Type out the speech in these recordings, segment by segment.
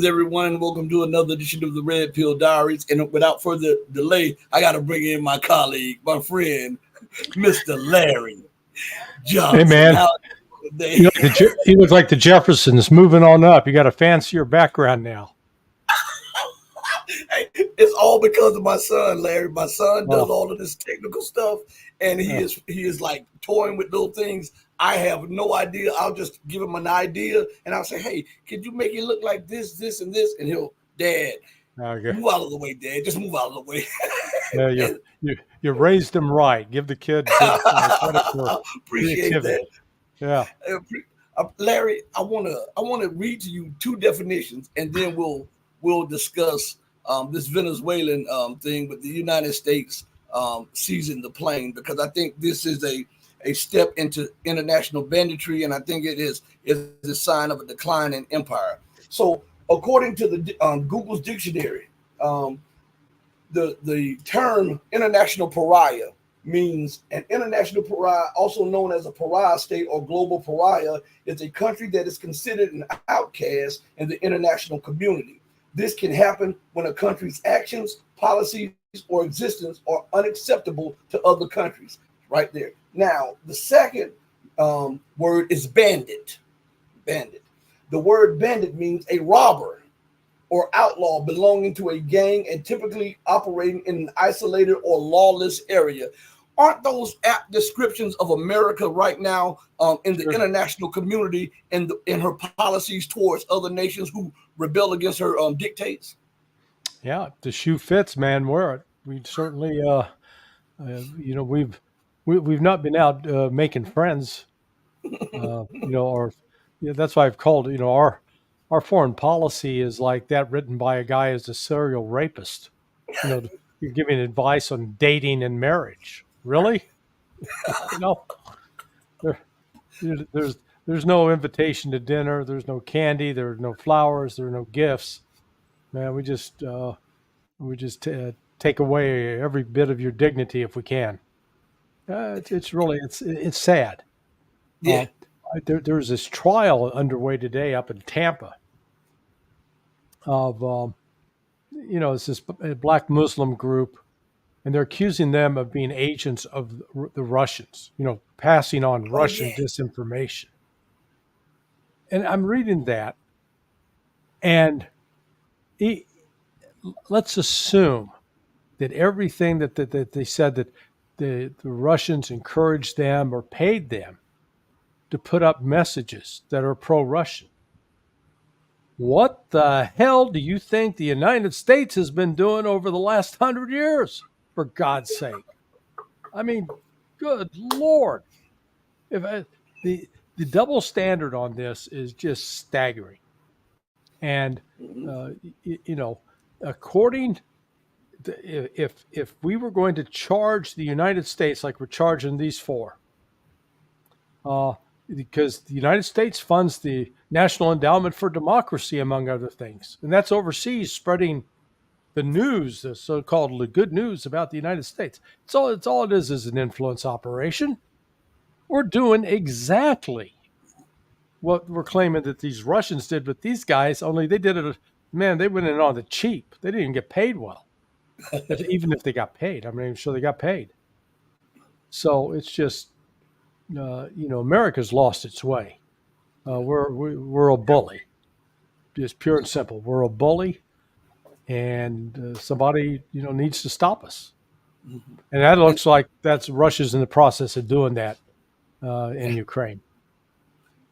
Greetings, everyone, and welcome to another edition of the Red Pill Diaries. And without further delay, I got to bring in my colleague, my friend, Mr. Larry Johnson. Hey, man. You look like the Jeffersons moving on up. You got a fancier background now. Hey, it's all because of my son, Larry. My son does all of this technical stuff, and he is like toying with little things. I have no idea. I'll just give him an idea, and I'll say, "Hey, could you make it look like this, this, and this?" And he'll, "Dad, move out of the way, Dad. Just move out of the way." You raised him right. Give the kid credit for appreciate creativity. That. Yeah, Larry, I wanna read to you two definitions, and then we'll discuss this Venezuelan thing with the United States seizing the plane, because I think this is a step into international banditry, and I think it is a sign of a decline in empire. So, according to the Google's dictionary, the term international pariah means an international pariah, also known as a pariah state or global pariah, is a country that is considered an outcast in the international community. This can happen when a country's actions, policies, or existence are unacceptable to other countries. Right there. Now, the second word is bandit. Bandit. The word bandit means a robber or outlaw belonging to a gang and typically operating in an isolated or lawless area. Aren't those apt descriptions of America right now in the international community and in her policies towards other nations who rebel against her dictates? Yeah, the shoe fits, man. We certainly, we've not been out making friends, that's why I've called, our foreign policy is like that written by a guy who's a serial rapist. You're giving advice on dating and marriage. Really? There's no invitation to dinner. There's no candy. There's no flowers. There are no gifts. Man, we just take away every bit of your dignity if we can. It's sad. Yeah. There's this trial underway today up in Tampa of, it's this black Muslim group, and they're accusing them of being agents of the Russians, passing on Russian disinformation. And I'm reading that, and let's assume that everything that they said that the Russians encouraged them or paid them to put up messages that are pro-Russian. What the hell do you think the United States has been doing over the last 100 years, for God's sake? I mean, good Lord. The double standard on this is just staggering. And, according to, if we were going to charge the United States like we're charging these four, because the United States funds the National Endowment for Democracy, among other things. And that's overseas spreading the news, the so-called good news about the United States. It's all it is an influence operation. We're doing exactly what we're claiming that these Russians did with these guys, only they did it, man, they went in on the cheap. They didn't even get paid well. Even if they got paid. I'm not even sure they got paid. So it's just, America's lost its way. We're a bully, just pure and simple. We're a bully, and somebody needs to stop us. And that looks like Russia's in the process of doing that in Ukraine.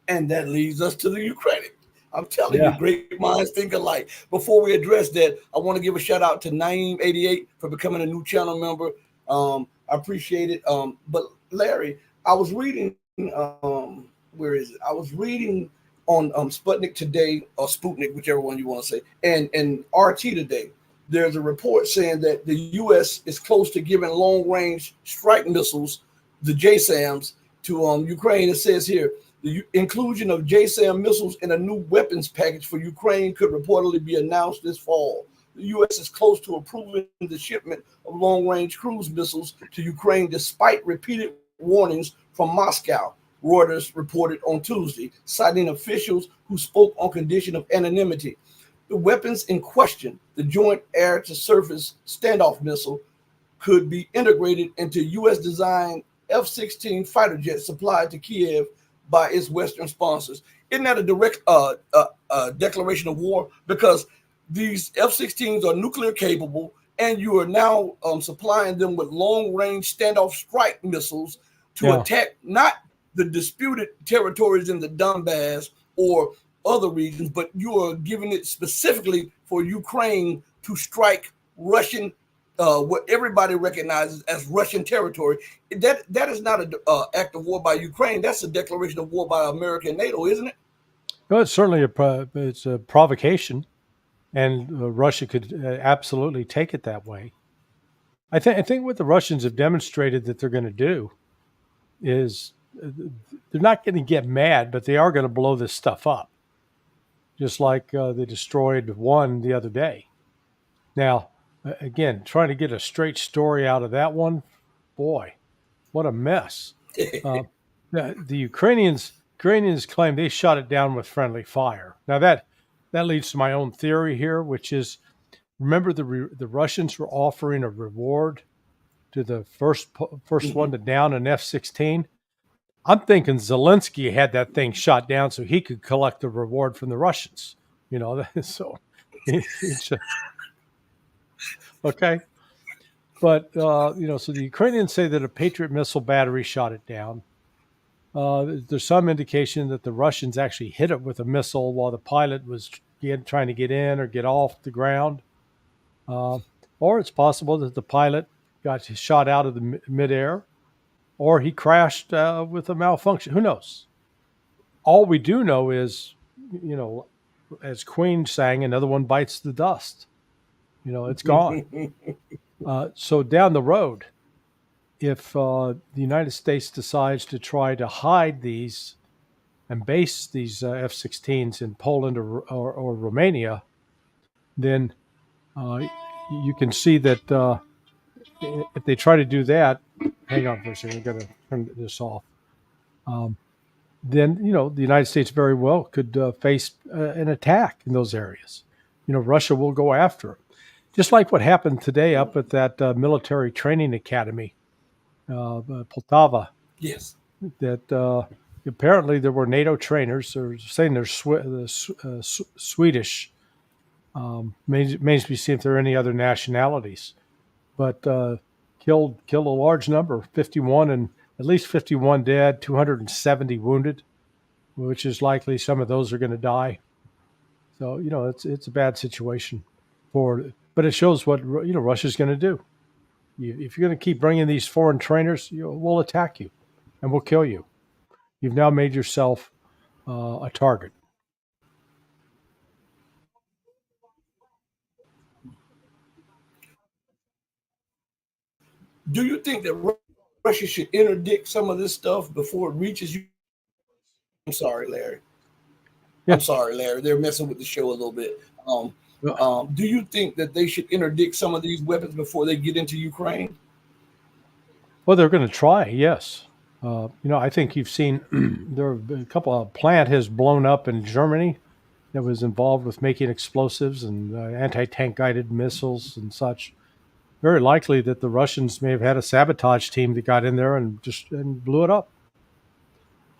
And that leads us to the Ukraine. I'm telling you, great minds think alike. Before we address that, I want to give a shout out to Naeem88 for becoming a new channel member. I appreciate it. But Larry, I was reading, where is it? I was reading on Sputnik today, or Sputnik, whichever one you want to say, and RT today. There's a report saying that the U.S. is close to giving long-range strike missiles, the JSAMs, to Ukraine. It says here, the inclusion of JSAM missiles in a new weapons package for Ukraine could reportedly be announced this fall. The U.S. is close to approving the shipment of long-range cruise missiles to Ukraine despite repeated warnings from Moscow, Reuters reported on Tuesday, citing officials who spoke on condition of anonymity. The weapons in question, the Joint Air-to-Surface Standoff Missile, could be integrated into U.S.-designed F-16 fighter jets supplied to Kiev by its Western sponsors. Isn't that a direct declaration of war? Because these F-16s are nuclear capable, and you are now supplying them with long-range standoff strike missiles to attack not the disputed territories in the Donbass or other regions, but you are giving it specifically for Ukraine to strike Russian, what everybody recognizes as Russian territory. That is not an act of war by Ukraine. That's a declaration of war by America and NATO, isn't it? Well, it's certainly it's a provocation, and Russia could absolutely take it that way. I think what the Russians have demonstrated that they're going to do is they're not going to get mad, but they are going to blow this stuff up, just like they destroyed one the other day. Now, again, trying to get a straight story out of that one, boy, what a mess. The Ukrainians claim they shot it down with friendly fire. Now that leads to my own theory here, which is, remember the Russians were offering a reward to the first one to down an F-16. I'm thinking Zelensky had that thing shot down so he could collect the reward from the Russians. So it's okay. But so the Ukrainians say that a Patriot missile battery shot it down. There's some indication that the Russians actually hit it with a missile while the pilot was trying to get in or get off the ground. Or it's possible that the pilot got shot out of the midair, or he crashed with a malfunction. Who knows? All we do know is, as Queen sang, another one bites the dust. It's gone. So down the road, if the United States decides to try to hide these and base these F-16s in Poland or Romania, then you can see that if they try to do that, hang on for a second, I've got to turn this off. Then the United States very well could face an attack in those areas. Russia will go after them, just like what happened today up at that military training academy, Poltava. Yes. That apparently there were NATO trainers, or saying they're Swedish. Remains to be seen if there are any other nationalities, but killed a large number, 51, and at least 51 dead, 270 wounded, which is likely some of those are going to die. So it's a bad situation but it shows what Russia's going to do. If you're going to keep bringing these foreign trainers, we'll attack you, and we'll kill you. You've now made yourself a target. Do you think that Russia should interdict some of this stuff before it reaches you? I'm sorry, Larry. Yeah. I'm sorry, Larry. They're messing with the show a little bit. Do you think that they should interdict some of these weapons before they get into Ukraine? Well, they're going to try, yes. I think you've seen there have been a couple of plant has blown up in Germany that was involved with making explosives and anti-tank guided missiles and such. Very likely that the Russians may have had a sabotage team that got in there and blew it up.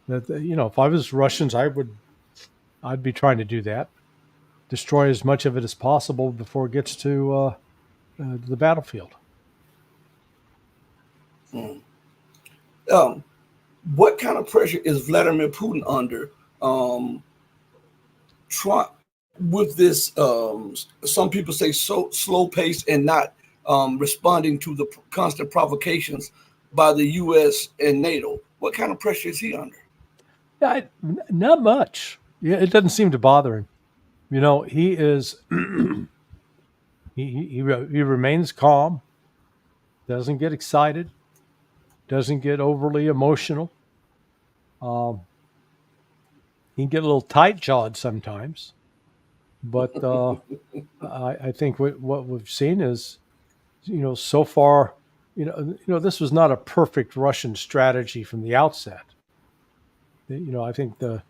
That if I was Russians, I'd be trying to do that, destroy as much of it as possible before it gets to the battlefield. What kind of pressure is Vladimir Putin under? Trump with this, some people say slow pace and not responding to the constant provocations by the U.S. and NATO. What kind of pressure is he under? Not much. Yeah, it doesn't seem to bother him. He is he remains calm, doesn't get excited, doesn't get overly emotional. He can get a little tight-jawed sometimes, but I think what we've seen is, so far, this was not a perfect Russian strategy from the outset. I think the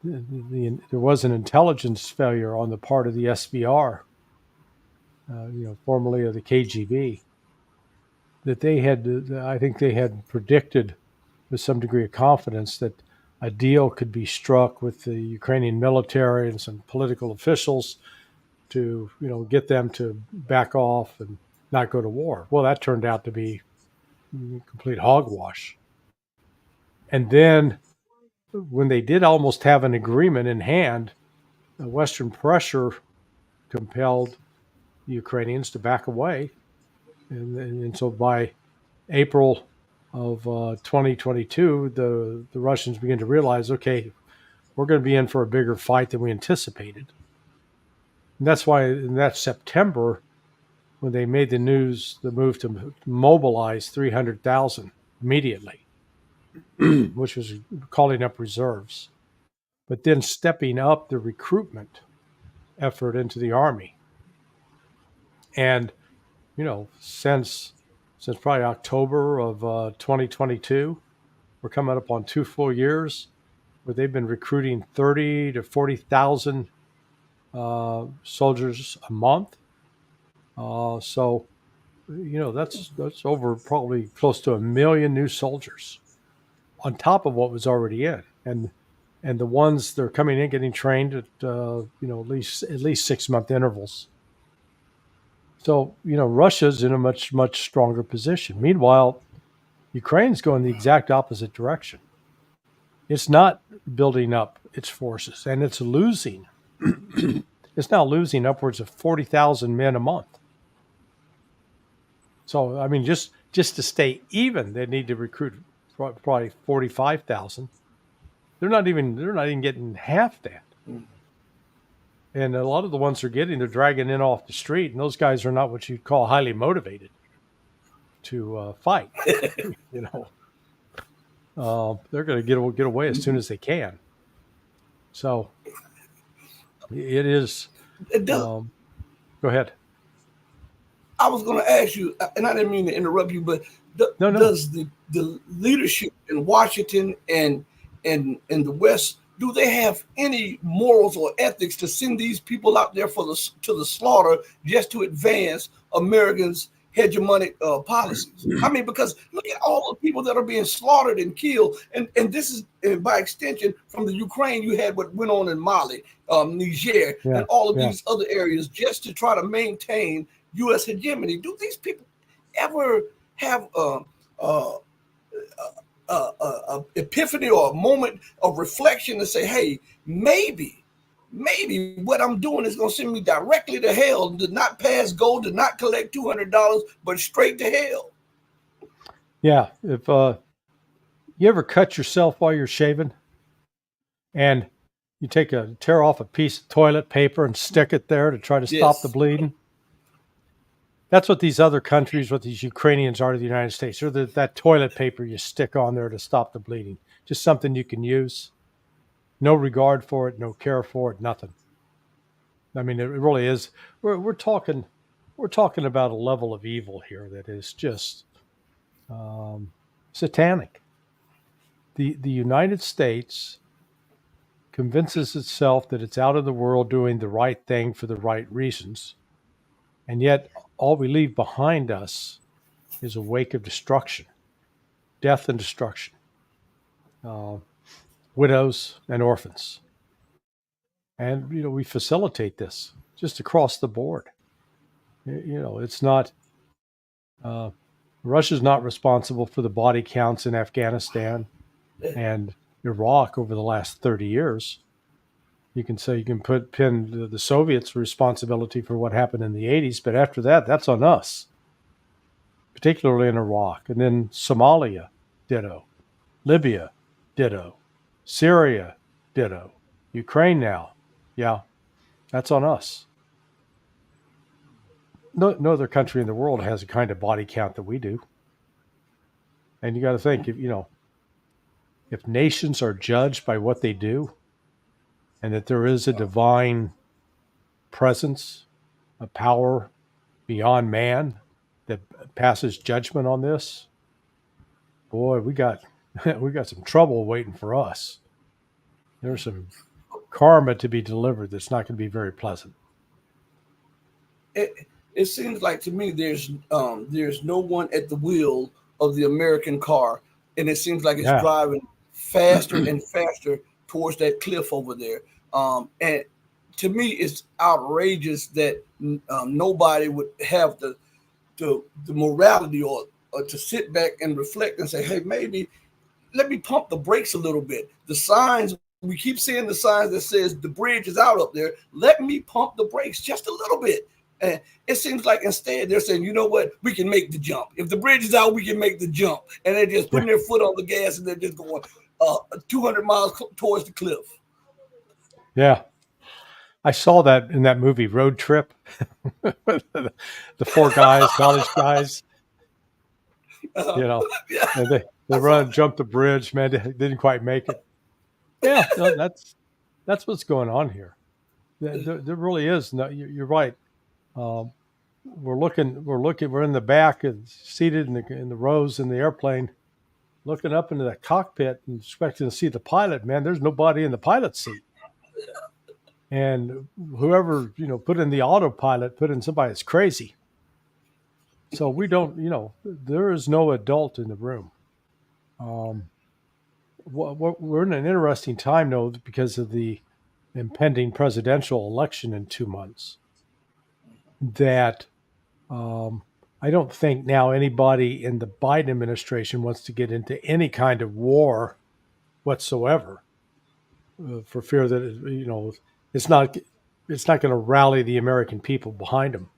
there was an intelligence failure on the part of the SVR, formerly of the KGB, that they had, I think they had predicted with some degree of confidence that a deal could be struck with the Ukrainian military and some political officials to, get them to back off and not go to war. Well, that turned out to be complete hogwash. And then when they did almost have an agreement in hand, Western pressure compelled the Ukrainians to back away. And so by April of 2022, the Russians began to realize, okay, we're going to be in for a bigger fight than we anticipated. And that's why in that September, when they made the move to mobilize 300,000 immediately, which was calling up reserves, but then stepping up the recruitment effort into the army. And, since probably October of 2022, we're coming up on 2 full years where they've been recruiting 30 to 40,000 soldiers a month. So, that's over probably close to 1 million new soldiers on top of what was already in, and the ones that are coming in getting trained at at least 6-month intervals. So Russia's in a much stronger position. Meanwhile, Ukraine's going the exact opposite direction. It's not building up its forces, and it's losing. It's now losing upwards of 40,000 men a month. So, I mean, just to stay even, they need to recruit probably 45,000. They're not even getting half that. And a lot of the ones they're dragging in off the street, and those guys are not what you'd call highly motivated to fight. They're going to get away as soon as they can. So it is. Go ahead. I was going to ask you, and I didn't mean to interrupt you, but does the leadership in Washington and the West, do they have any morals or ethics to send these people out there to the slaughter just to advance Americans' hegemonic policies? I mean, because look at all the people that are being slaughtered and killed, and this is by extension from the Ukraine. You had what went on in Mali, Niger, and all of these other areas just to try to maintain U.S. hegemony. Do these people ever have a epiphany or a moment of reflection to say, hey, maybe what I'm doing is going to send me directly to hell, to not pass go, to not collect $200, but straight to hell? Yeah. If you ever cut yourself while you're shaving and you tear off a piece of toilet paper and stick it there to try to stop the bleeding? That's what these other countries, what these Ukrainians are to the United States. They're that toilet paper you stick on there to stop the bleeding. Just something you can use. No regard for it, no care for it, nothing. I mean, it really is. We're talking about a level of evil here that is just satanic. The United States convinces itself that it's out of the world doing the right thing for the right reasons, and yet all we leave behind us is a wake of destruction, death and destruction, widows and orphans. And, we facilitate this just across the board. It's not, Russia's not responsible for the body counts in Afghanistan and Iraq over the last 30 years. You can pin the Soviets' responsibility for what happened in the 80s, but after that, that's on us, particularly in Iraq. And then Somalia, ditto. Libya, ditto. Syria, ditto. Ukraine now, yeah, that's on us. No other country in the world has a kind of body count that we do. And you got to think, if nations are judged by what they do, and that there is a divine presence, a power beyond man that passes judgment on this, boy, we got some trouble waiting for us. There's some karma to be delivered that's not going to be very pleasant. It seems like to me there's no one at the wheel of the American car, and it seems like it's driving faster and faster towards that cliff over there. And to me, it's outrageous that nobody would have the morality or to sit back and reflect and say, hey, maybe let me pump the brakes a little bit. The signs, we keep seeing the signs that says the bridge is out up there. Let me pump the brakes just a little bit. And it seems like instead they're saying, you know what, we can make the jump. If the bridge is out, we can make the jump. And they're just putting their foot on the gas and they're just going 200 miles towards the cliff. Yeah. I saw that in that movie, Road Trip. The four guys, college guys, and they run and jump the bridge. Man, they didn't quite make it. Yeah, no, that's what's going on here. There really is. No, you're right. We're in the back and seated in the rows in the airplane, looking up into the cockpit and expecting to see the pilot. Man, there's nobody in the pilot seat. And whoever, put in the autopilot, put in somebody that's crazy. So we don't, there is no adult in the room. We're in an interesting time, though, because of the impending presidential election in 2 months. That I don't think now anybody in the Biden administration wants to get into any kind of war whatsoever for fear that, it's not going to rally the American people behind them.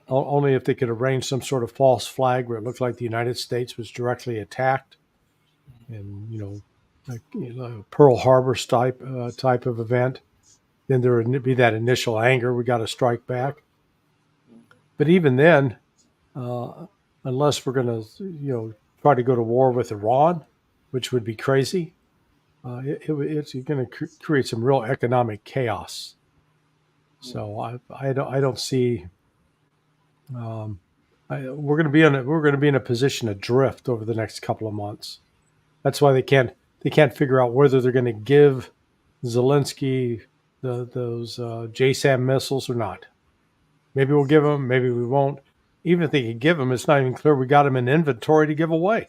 Only if they could arrange some sort of false flag where it looked like the United States was directly attacked, and Pearl Harbor type of event. Then there would be that initial anger. We got to strike back. But even then, unless we're going to try to go to war with Iran, which would be crazy, it's going to create some real economic chaos. So I don't see. We're going to be in a position of drift over the next couple of months. That's why they can't figure out whether they're going to give Zelensky those JSAM missiles or not. Maybe we'll give them, maybe we won't. Even if they could give them, it's not even clear we got them in inventory to give away.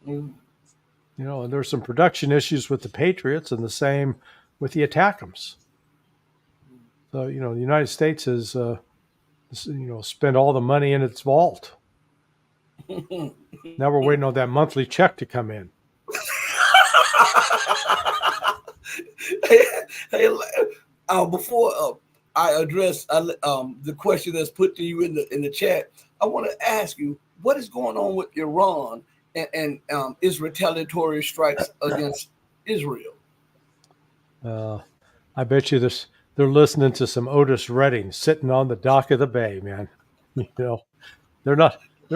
And there's some production issues with the Patriots, and the same with the ATACMS. So the United States has spent all the money in its vault. Now we're waiting on that monthly check to come in. Before I address the question that's put to you in the chat, I want to ask you, what is going on with Iran and its retaliatory strikes against Israel? I bet you they're listening to some Otis Redding sitting on the dock of the bay, man. They're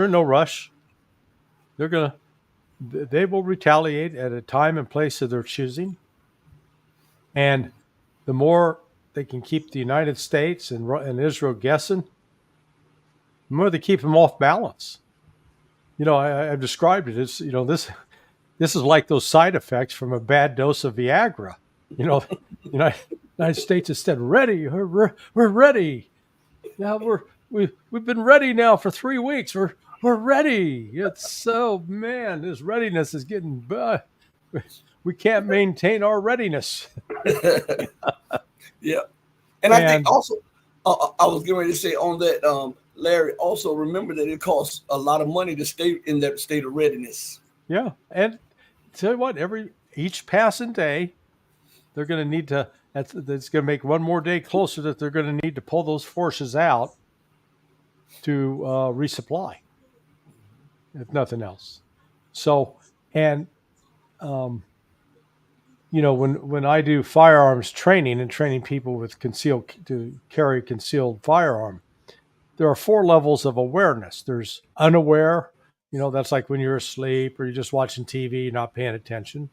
in no rush. They will retaliate at a time and place of their choosing. And the more they can keep the United States and Israel guessing, the more they keep them off balance. I've described it as, this is like those side effects from a bad dose of Viagra. United States has said, ready, we're ready. Now we've been ready now for 3 weeks. We're ready. It's so, man, this readiness is getting, we can't maintain our readiness. Yeah. And I think also, I was getting ready to say on that, Larry, also remember that it costs a lot of money to stay in that state of readiness. Yeah. And tell you what, each passing day, they're going to need to, that's going to make one more day closer that they're going to need to pull those forces out to resupply, if nothing else. So, and, when I do firearms training and training people with to carry concealed firearm, there are 4 levels of awareness. There's unaware, that's like when you're asleep or you're just watching TV, you're not paying attention.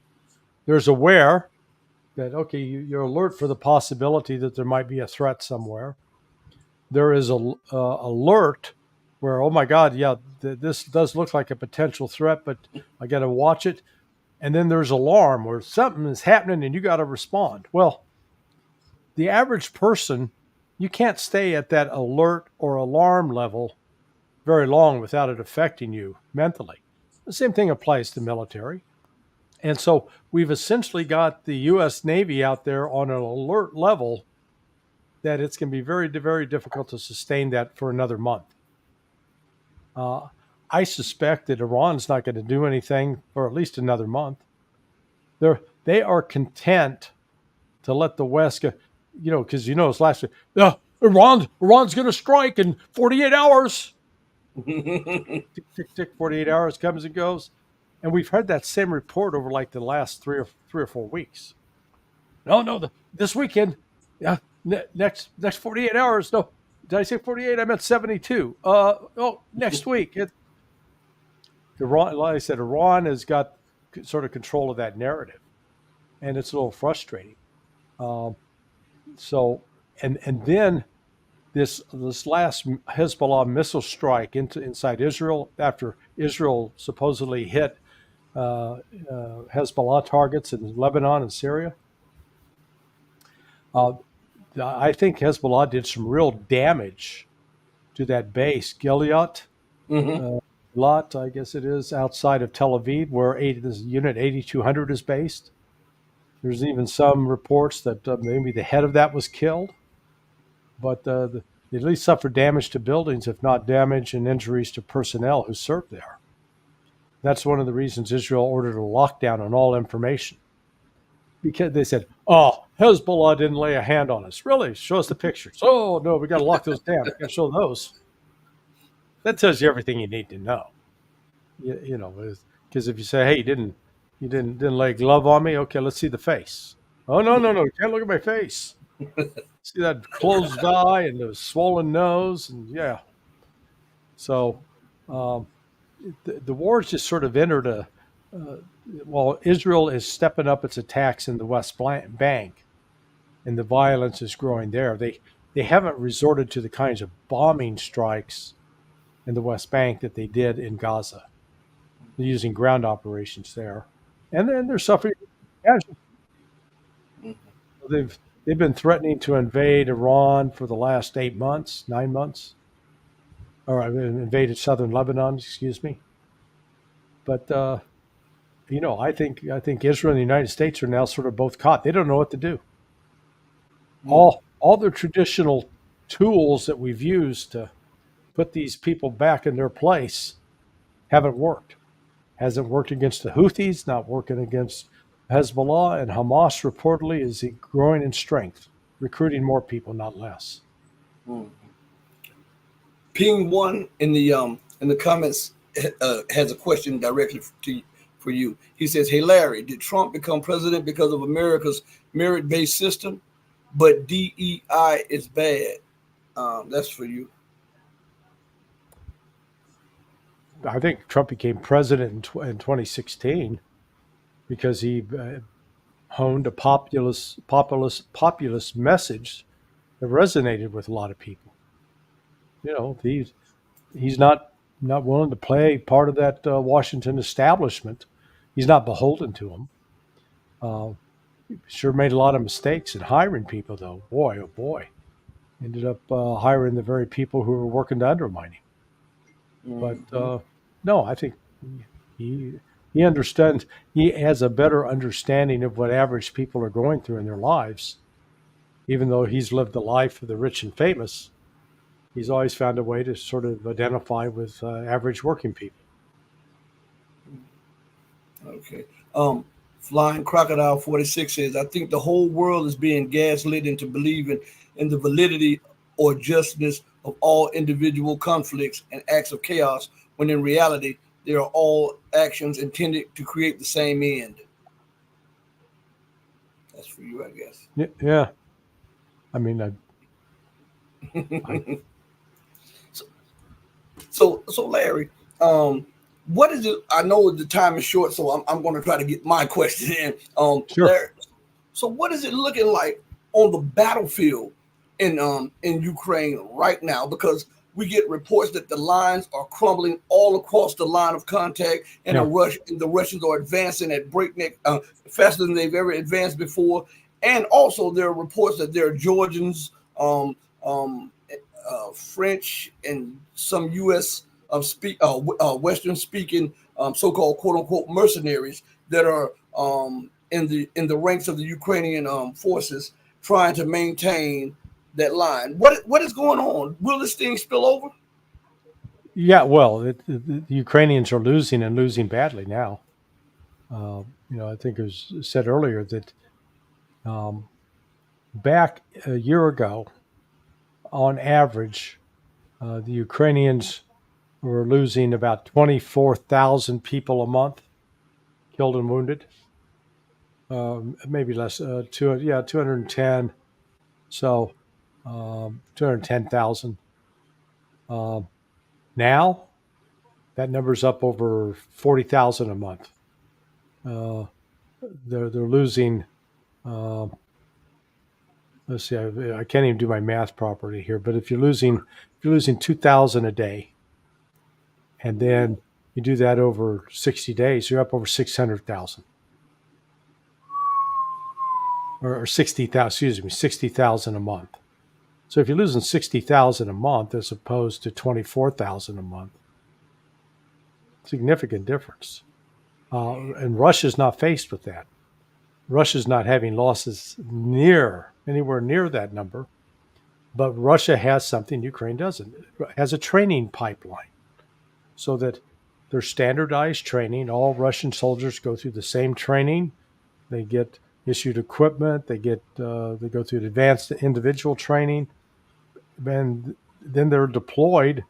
There's aware, that, okay, you're alert for the possibility that there might be a threat somewhere. There is alert where, oh my God, yeah, this does look like a potential threat, but I got to watch it. and then there's alarm where something is happening and you got to respond. Well, the average person, you can't stay at that alert or alarm level very long without it affecting you mentally. The same thing applies to military. And so we've essentially got the U.S. Navy out there on an alert level that it's going to be very, very difficult to sustain that for another month. I suspect that Iran's not going to do anything for at least another month. They are content to let the West go, because it's last week. Iran's going to strike in 48 hours. Tick, tick, tick. 48 hours comes and goes, and we've heard that same report over like the last three or 4 weeks. No, this weekend, next 48 hours. No, did I say 48? I meant 72. Next week. Iran, like I said, Iran has got sort of control of that narrative, and it's a little frustrating. So then this last Hezbollah missile strike inside Israel, after Israel supposedly hit Hezbollah targets in Lebanon and Syria. I think Hezbollah did some real damage to that base, Gilead. Lot, I guess it is, outside of Tel Aviv, where this unit 8200 is based. There's even some reports that maybe the head of that was killed, but they at least suffered damage to buildings, if not damage and injuries to personnel who served there. That's one of the reasons Israel ordered a lockdown on all information. Because they said, Hezbollah didn't lay a hand on us. Really? Show us the pictures. Oh, no, we got to lock those down. We got to show those. That tells you everything you need to know. Because if you say, hey, you didn't lay a glove on me, okay, let's see the face. Oh, no, you can't look at my face. See that closed eye and the swollen nose, and yeah. So the war's just sort of entered Israel is stepping up its attacks in the West Bank, and the violence is growing there. They haven't resorted to the kinds of bombing strikes in the West Bank that they did in Gaza. They're using ground operations there, and then they're suffering. They've been threatening to invade Iran for the last 9 months, or invaded southern Lebanon. Excuse me. But I think Israel and the United States are now sort of both caught. They don't know what to do. All the traditional tools that we've used to put these people back in their place haven't worked. Hasn't worked against the Houthis, not working against Hezbollah, and Hamas reportedly is growing in strength, recruiting more people, not less. Ping One in the comments has a question directly for you. He says, "Hey Larry, did Trump become president because of America's merit-based system, but DEI is bad?" That's for you. I think Trump became president in 2016 because he honed a populist message that resonated with a lot of people. He's not willing to play part of that Washington establishment. He's not beholden to them. Sure made a lot of mistakes in hiring people, though. Boy, oh boy. Ended up hiring the very people who were working to undermine him. But no, I think he understands. He has a better understanding of what average people are going through in their lives. Even though he's lived the life of the rich and famous, he's always found a way to sort of identify with average working people. Okay. Flying Crocodile 46 says, "I think the whole world is being gaslit into believing in the validity or justness of all individual conflicts and acts of chaos, when in reality, they are all actions intended to create the same end." That's for you, I guess. Yeah. I mean, So Larry, what is it? I know the time is short, so I'm going to try to get my question in. Sure. Larry, so what is it looking like on the battlefield in Ukraine right now? Because we get reports that the lines are crumbling all across the line of contact, and the Russians are advancing at breakneck, faster than they've ever advanced before. And also, there are reports that there are Georgians, French, and some U.S. Western speaking so-called quote unquote mercenaries that are in the ranks of the Ukrainian forces trying to maintain that line. What is going on? Will this thing spill over? Yeah, well, the Ukrainians are losing and losing badly now. I think it was said earlier that back a year ago, on average, the Ukrainians were losing about 24,000 people a month, killed and wounded. Maybe less, 210. So 210,000. Now that number's up over 40,000 a month. They're losing. Let's see, I can't even do my math properly here. But if you're losing 2,000 a day, and then you do that over 60 days, you're up over 600,000. Or 60,000. Excuse me, 60,000 a month. So if you're losing 60,000 a month as opposed to 24,000 a month, significant difference. And Russia's not faced with that. Russia's not having losses anywhere near that number. But Russia has something Ukraine doesn't. It has a training pipeline so that there's standardized training. All Russian soldiers go through the same training. They get issued equipment. They go through advanced individual training. And then they're deployed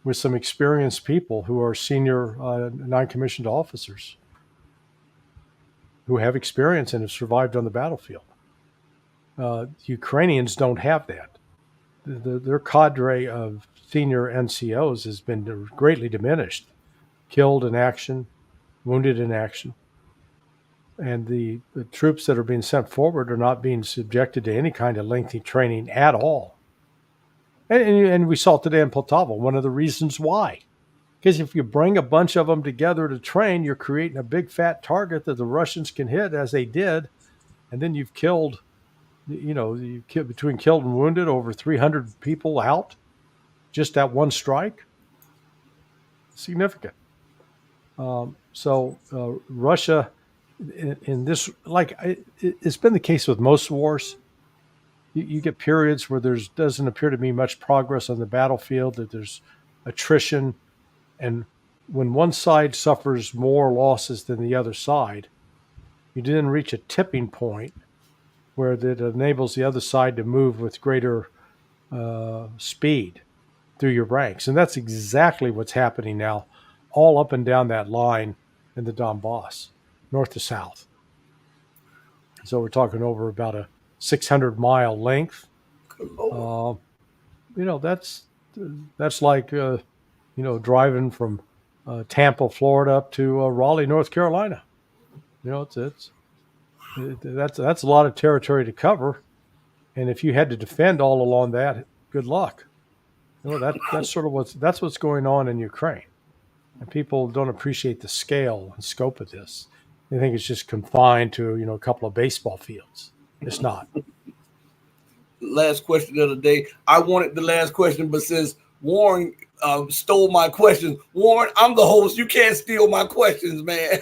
with some experienced people who are senior non-commissioned officers who have experience and have survived on the battlefield. Ukrainians don't have that. Their cadre of senior NCOs has been greatly diminished, killed in action, wounded in action. And the troops that are being sent forward are not being subjected to any kind of lengthy training at all. And we saw today in Poltava, one of the reasons why. Because if you bring a bunch of them together to train, you're creating a big fat target that the Russians can hit, as they did. And then you've killed, between killed and wounded, over 300 people out. Just that one strike. Significant. So Russia, in this, it's been the case with most wars. You get periods where there doesn't appear to be much progress on the battlefield, that there's attrition. And when one side suffers more losses than the other side, you then reach a tipping point where that enables the other side to move with greater speed through your ranks. And that's exactly what's happening now, all up and down that line in the Donbass, north to south. So we're talking over about a 600-mile length. That's like driving from Tampa, Florida, up to Raleigh, North Carolina. That's a lot of territory to cover, and if you had to defend all along that, good luck. That's sort of what's going on in Ukraine, and people don't appreciate the scale and scope of this. They think it's just confined to a couple of baseball fields. It's not. Last question of the day. I wanted the last question, but since Warren stole my questions, Warren, I'm the host. You can't steal my questions, man.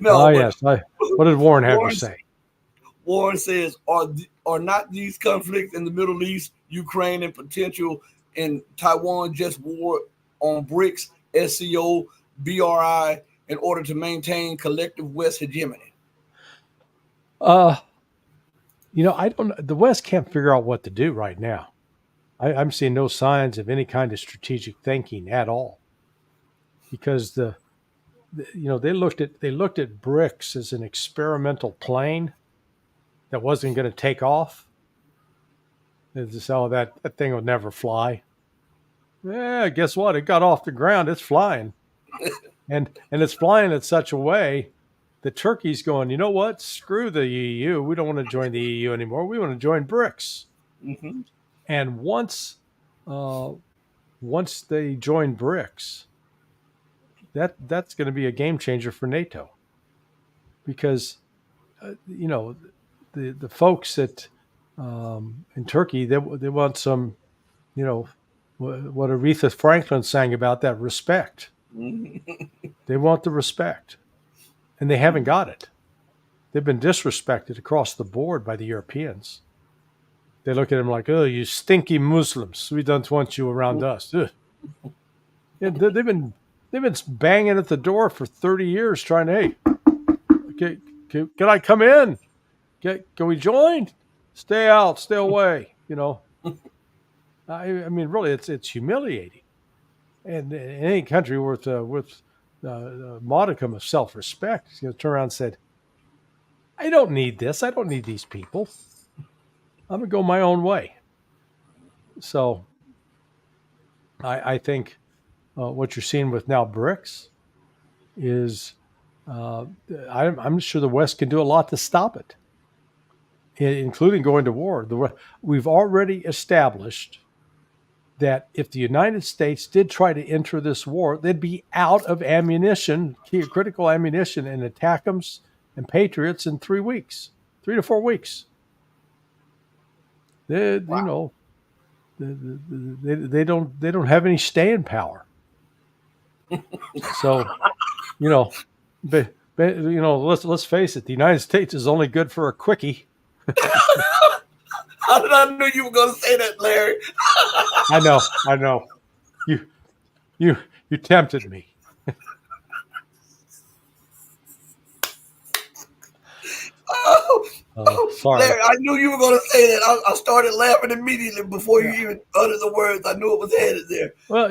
No. Yes. What did Warren have to say? Warren says, "Are not these conflicts in the Middle East, Ukraine, and potential in Taiwan just war on BRICS, SCO, BRI, in order to maintain collective West hegemony?" I don't. The West can't figure out what to do right now. I'm seeing no signs of any kind of strategic thinking at all, because they looked at BRICS as an experimental plane that wasn't going to take off. So that thing would never fly. Yeah, guess what? It got off the ground. It's flying, and it's flying in such a way that Turkey's going, you know what? Screw the EU. We don't want to join the EU anymore. We want to join BRICS. Mm-hmm. And once once they join BRICS, that's going to be a game changer for NATO, because the folks in Turkey, they want some, what Aretha Franklin sang about, that respect. They want the respect, and they haven't got it. They've been disrespected across the board by the Europeans. They look at them like, "Oh, you stinky Muslims! We don't want you around us." Ugh. Yeah, they've been banging at the door for 30 years, trying to, hey, can I come in? Can we join? Stay out, stay away. I mean, really, it's humiliating. And any country with a modicum of self-respect, turn around and said, "I don't need this. I don't need these people. I'm gonna go my own way." So, I think what you're seeing with now BRICS is, I'm sure the West can do a lot to stop it, including going to war. We've already established that if the United States did try to enter this war, they'd be out of ammunition, critical ammunition, and ATACMS and Patriots in 3 weeks, 3 to 4 weeks. They don't have any staying power. So, let's face it, the United States is only good for a quickie. How did I know you were going to say that, Larry? I know. You tempted me. Sorry. Larry, I knew you were going to say that. I started laughing immediately before you even uttered the words. I knew it was headed there. Well,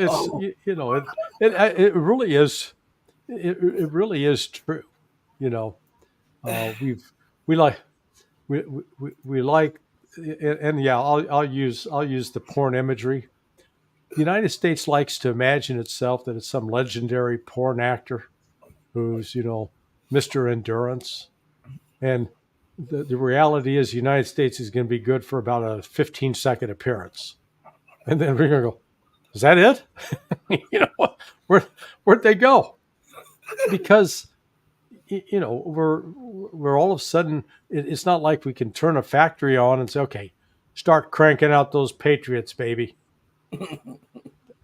it really is. It really is true. We like, and yeah, I'll use the porn imagery. The United States likes to imagine itself that it's some legendary porn actor who's, Mr. Endurance. And the reality is the United States is going to be good for about a 15-second appearance. And then we're going to go, is that it? Where'd they go? Because, we're all of a sudden, it's not like we can turn a factory on and say, okay, start cranking out those Patriots, baby.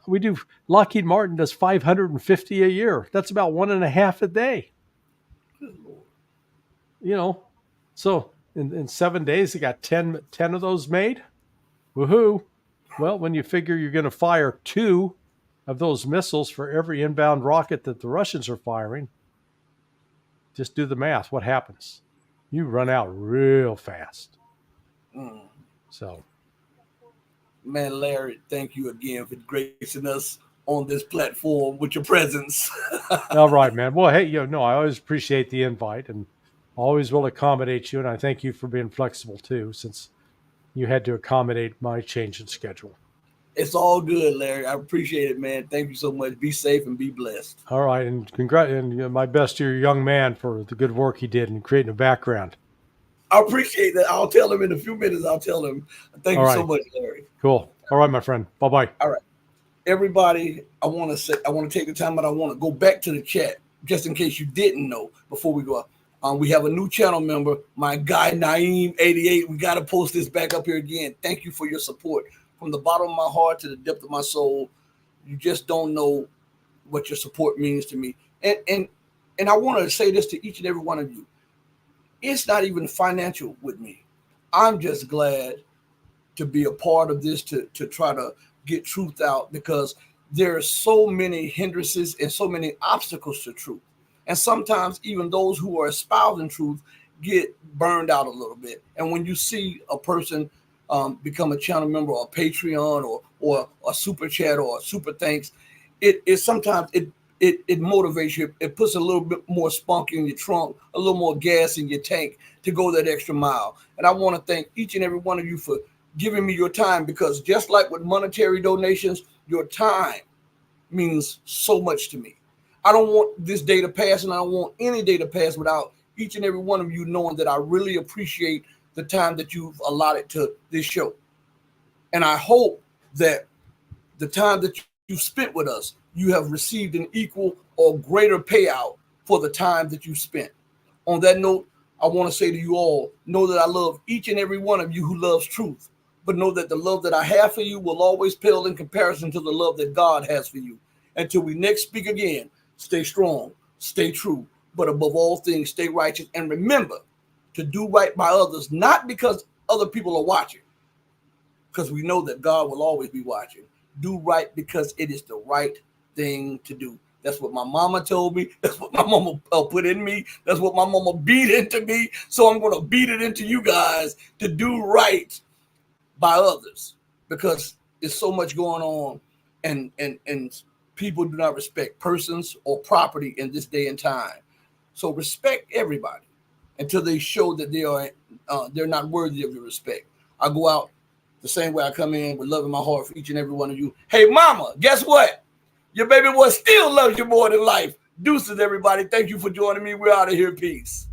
We do. Lockheed Martin does 550 a year. That's about 1.5 a day. So in 7 days, they got 10 of those made. Woohoo. Well, when you figure you're going to fire 2 of those missiles for every inbound rocket that the Russians are firing, just do the math. What happens? You run out real fast. So, man, Larry, thank you again for gracing us on this platform with your presence. All right, man. Well, hey, I always appreciate the invite and always will accommodate you. And I thank you for being flexible too, since you had to accommodate my change in schedule. It's all good, Larry. I appreciate it, man. Thank you so much. Be safe and be blessed. All right, and my best to your young man for the good work he did in creating a background. I appreciate that. I'll tell him in a few minutes. I'll tell him. Thank you so much, Larry. Cool. All right, my friend. Bye-bye. All right. Everybody, I want to take the time, but I want to go back to the chat just in case you didn't know before we go up. We have a new channel member, my guy, Naeem88. We got to post this back up here again. Thank you for your support. From the bottom of my heart to the depth of my soul, you just don't know what your support means to me. And I want to say this to each and every one of you. It's not even financial with me. I'm just glad to be a part of this, to try to get truth out, because there are so many hindrances and so many obstacles to truth. And sometimes even those who are espousing truth get burned out a little bit. And when you see a person become a channel member or a Patreon or a super chat or a super thanks, it sometimes motivates you. It puts a little bit more spunk in your trunk, a little more gas in your tank to go that extra mile. And I want to thank each and every one of you for giving me your time, because just like with monetary donations, your time means so much to me. I don't want this day to pass, and I don't want any day to pass without each and every one of you knowing that I really appreciate the time that you've allotted to this show. And I hope that the time that you spent with us, you have received an equal or greater payout for the time that you spent. On that note, I want to say to you all, know that I love each and every one of you who loves truth, but know that the love that I have for you will always pale in comparison to the love that God has for you. Until we next speak again, stay strong, stay true, but above all things, stay righteous. And remember to do right by others, not because other people are watching, because we know that God will always be watching. Do right because it is the right thing to do. That's what my mama told me. That's what my mama put in me. That's what my mama beat into me. So I'm going to beat it into you guys to do right by others, because there's so much going on, and people do not respect persons or property in this day and time. So respect everybody until they show that they're not worthy of your respect. I go out the same way I come in, with love in my heart for each and every one of you. Hey, mama, guess what? Your baby boy still loves you more than life. Deuces, everybody. Thank you for joining me. We're out of here. Peace.